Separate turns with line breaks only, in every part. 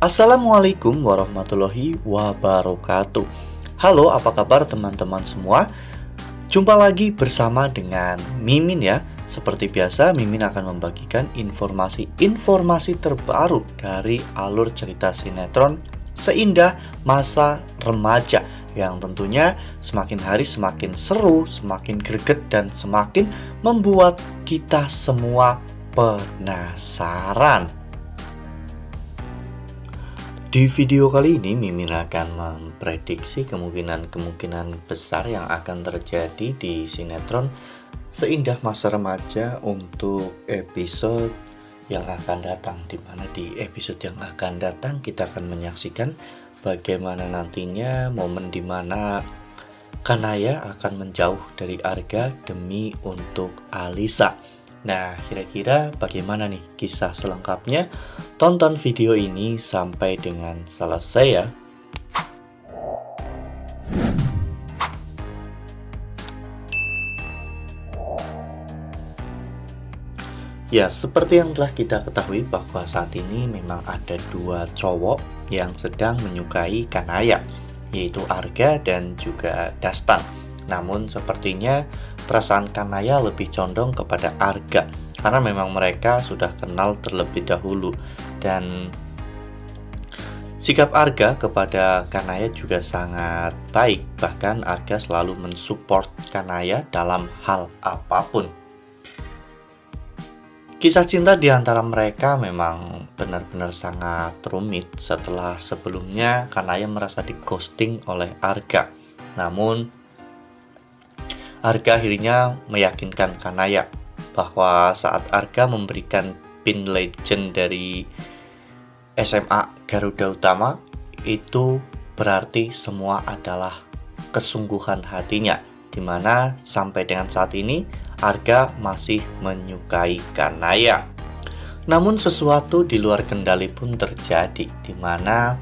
Assalamualaikum warahmatullahi wabarakatuh. Halo, apa kabar teman-teman semua? Jumpa lagi bersama dengan Mimin ya. Seperti biasa, Mimin akan membagikan informasi-informasi terbaru dari alur cerita sinetron Seindah Masa Remaja, yang tentunya semakin hari semakin seru, semakin greget, dan semakin membuat kita semua penasaran. Di video kali ini, Mimin akan memprediksi kemungkinan besar yang akan terjadi di sinetron Seindah Masa Remaja untuk episode yang akan datang. Di mana di episode yang akan datang kita akan menyaksikan bagaimana nantinya momen dimana Kanaya akan menjauh dari Arga demi untuk Alisa. Nah, kira-kira bagaimana nih kisah selengkapnya? Tonton video ini sampai dengan selesai ya. Ya, seperti yang telah kita ketahui bahwa saat ini memang ada dua cowok yang sedang menyukai Kanaya, yaitu Arga dan juga Dastan. Namun sepertinya perasaan Kanaya lebih condong kepada Arga karena memang mereka sudah kenal terlebih dahulu, dan sikap Arga kepada Kanaya juga sangat baik. Bahkan Arga selalu mensupport Kanaya dalam hal apapun. Kisah cinta di antara mereka memang benar-benar sangat rumit setelah sebelumnya Kanaya merasa di-ghosting oleh Arga. Namun Arga akhirnya meyakinkan Kanaya bahwa saat Arga memberikan pin legend dari SMA Garuda Utama, itu berarti semua adalah kesungguhan hatinya, dimana sampai dengan saat ini Arga masih menyukai Kanaya. Namun sesuatu di luar kendali pun terjadi, dimana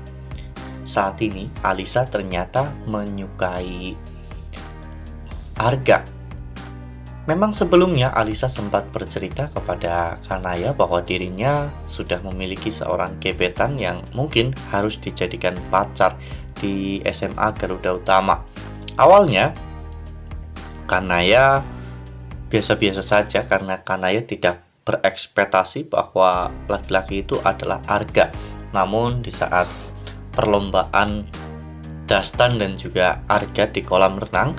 saat ini Alisa ternyata menyukai Arga. Memang sebelumnya Alisa sempat bercerita kepada Kanaya bahwa dirinya sudah memiliki seorang gebetan yang mungkin harus dijadikan pacar di SMA Garuda Utama. Awalnya Kanaya biasa-biasa saja karena Kanaya tidak berekspektasi bahwa laki-laki itu adalah Arga. Namun di saat perlombaan Dastan dan juga Arga di kolam renang,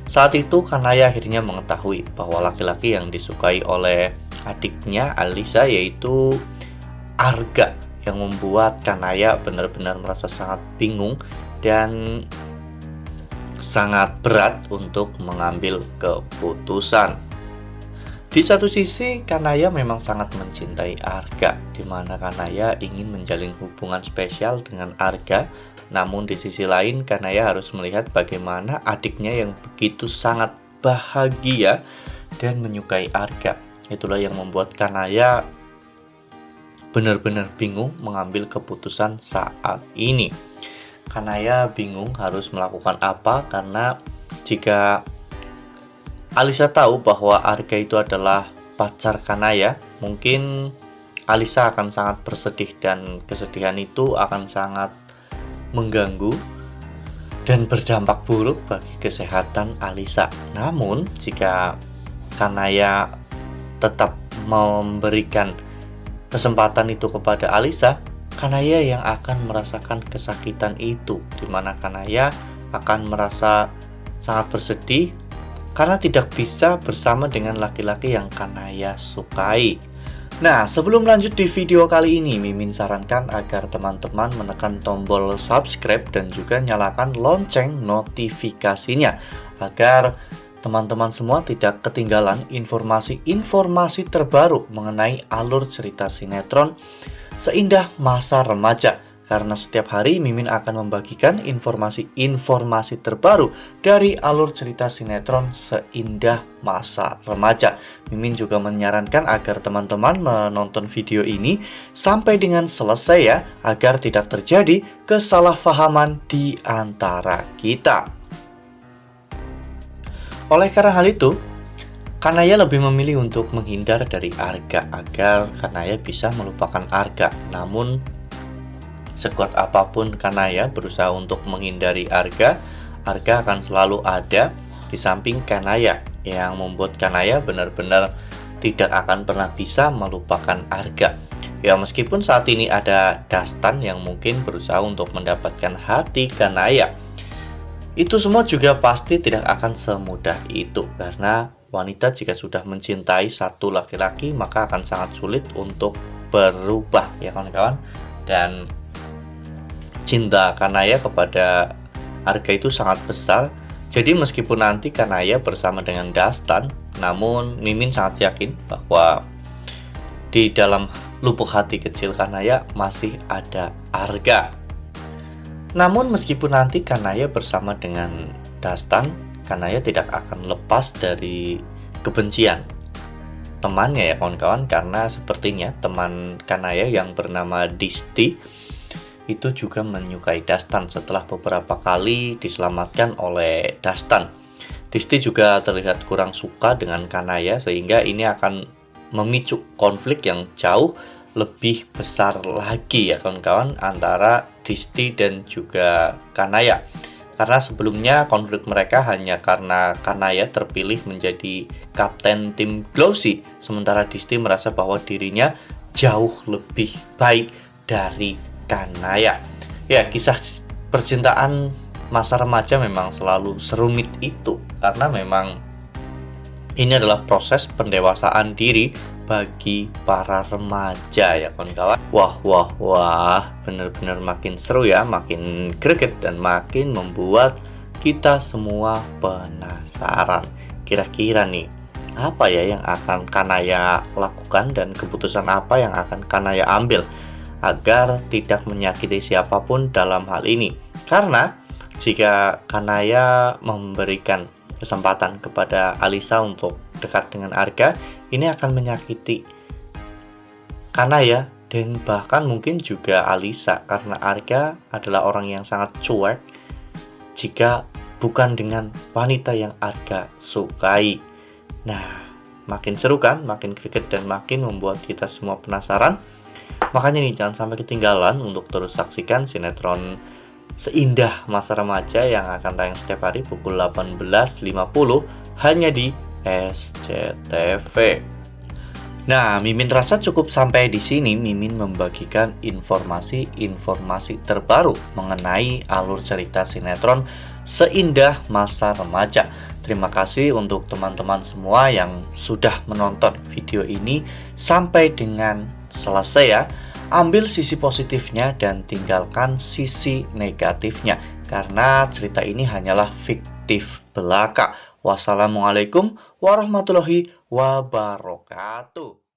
saat itu Kanaya akhirnya mengetahui bahwa laki-laki yang disukai oleh adiknya Alisa yaitu Arga, yang membuat Kanaya benar-benar merasa sangat bingung dan sangat berat untuk mengambil keputusan. Di satu sisi Kanaya memang sangat mencintai Arga, di mana Kanaya ingin menjalin hubungan spesial dengan Arga. Namun di sisi lain Kanaya harus melihat bagaimana adiknya yang begitu sangat bahagia dan menyukai Arga. Itulah yang membuat Kanaya benar-benar bingung mengambil keputusan saat ini. Kanaya bingung harus melakukan apa, karena jika Alisa tahu bahwa Arga itu adalah pacar Kanaya, mungkin Alisa akan sangat bersedih dan kesedihan itu akan sangat mengganggu dan berdampak buruk bagi kesehatan Alisa. Namun jika Kanaya tetap memberikan kesempatan itu kepada Alisa, Kanaya yang akan merasakan kesakitan itu, di mana Kanaya akan merasa sangat bersedih karena tidak bisa bersama dengan laki-laki yang Kanaya sukai. Nah, sebelum lanjut di video kali ini, Mimin sarankan agar teman-teman menekan tombol subscribe dan juga nyalakan lonceng notifikasinya, agar teman-teman semua tidak ketinggalan informasi-informasi terbaru mengenai alur cerita sinetron Seindah Masa Remaja. Karena setiap hari Mimin akan membagikan informasi-informasi terbaru dari alur cerita sinetron Seindah Masa Remaja. Mimin juga menyarankan agar teman-teman menonton video ini sampai dengan selesai ya, agar tidak terjadi kesalahpahaman di antara kita. Oleh karena hal itu, Kanaya lebih memilih untuk menghindar dari Arga agar Kanaya bisa melupakan Arga. Namun Sekuat apapun Kanaya berusaha untuk menghindari Arga, Arga akan selalu ada di samping Kanaya, yang membuat Kanaya benar-benar tidak akan pernah bisa melupakan Arga. Ya, meskipun saat ini ada Dastan yang mungkin berusaha untuk mendapatkan hati Kanaya, itu semua juga pasti tidak akan semudah itu, karena wanita jika sudah mencintai satu laki-laki maka akan sangat sulit untuk berubah, ya kawan-kawan. Dan cinta Kanaya kepada Arga itu sangat besar. Jadi meskipun nanti Kanaya bersama dengan Dastan, namun Mimin sangat yakin bahwa di dalam lubuk hati kecil Kanaya masih ada Arga. Namun meskipun nanti Kanaya bersama dengan Dastan, Kanaya tidak akan lepas dari kebencian temannya, ya kawan-kawan, karena sepertinya teman Kanaya yang bernama Disti itu juga menyukai Dastan setelah beberapa kali diselamatkan oleh Dastan. Disti juga terlihat kurang suka dengan Kanaya, sehingga ini akan memicu konflik yang jauh lebih besar lagi, ya kawan-kawan, antara Disti dan juga Kanaya. Karena sebelumnya konflik mereka hanya karena Kanaya terpilih menjadi kapten tim Glowsy, sementara Disti merasa bahwa dirinya jauh lebih baik dari Kanaya. Ya, kisah percintaan masa remaja memang selalu serumit itu, karena memang ini adalah proses pendewasaan diri bagi para remaja, ya kawan-kawan. Wah, bener-bener makin seru ya, makin greget dan makin membuat kita semua penasaran. Kira-kira nih, apa ya yang akan Kanaya lakukan dan keputusan apa yang akan Kanaya ambil agar tidak menyakiti siapapun dalam hal ini? Karena jika Kanaya memberikan kesempatan kepada Alisa untuk dekat dengan Arga, ini akan menyakiti Kanaya dan bahkan mungkin juga Alisa, karena Arga adalah orang yang sangat cuek jika bukan dengan wanita yang Arga sukai. Nah, makin seru kan, makin greget dan makin membuat kita semua penasaran. Makanya nih, jangan sampai ketinggalan untuk terus saksikan sinetron Seindah Masa Remaja yang akan tayang setiap hari pukul 18.50 hanya di SCTV. Nah, Mimin rasa cukup sampai di sini. Mimin membagikan informasi-informasi terbaru mengenai alur cerita sinetron Seindah Masa Remaja. Terima kasih untuk teman-teman semua yang sudah menonton video ini sampai dengan selesai ya. Ambil sisi positifnya dan tinggalkan sisi negatifnya, karena cerita ini hanyalah fiktif belaka. Wassalamualaikum warahmatullahi wabarakatuh.